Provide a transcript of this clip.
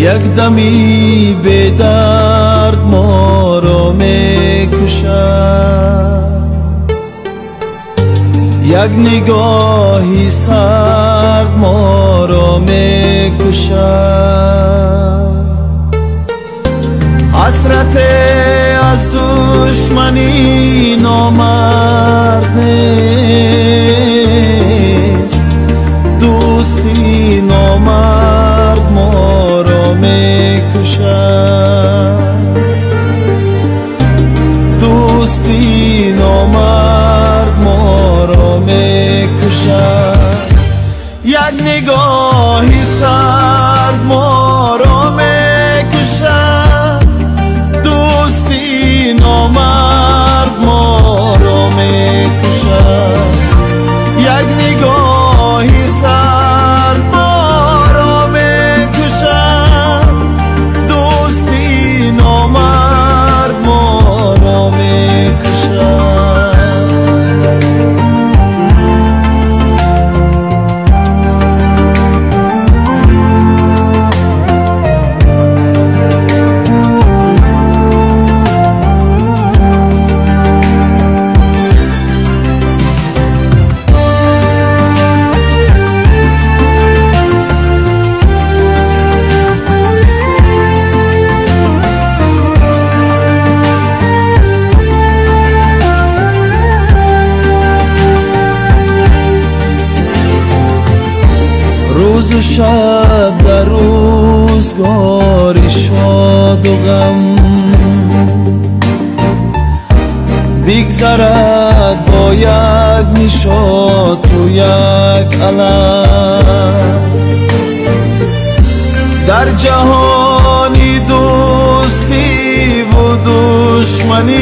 یک دمی به درد ما را میکشد، یک نگاهی سرد ما را میکشد. حسرت از دشمنی نامرد نیست، دوستی نامرد ما را میکشد. دوستی نامرد ما را میکشد. یک نگاهی سرد ما را میکشد، دوستی نامرد ما را میکشد. یک نگاهی سرد ما را میکشد، دوستی نامرد ما را میکشد. روز و شب در روزگار شاد و غم بگذرد با یک نشاط و یک علم. در جهانی دوستی و دشمنی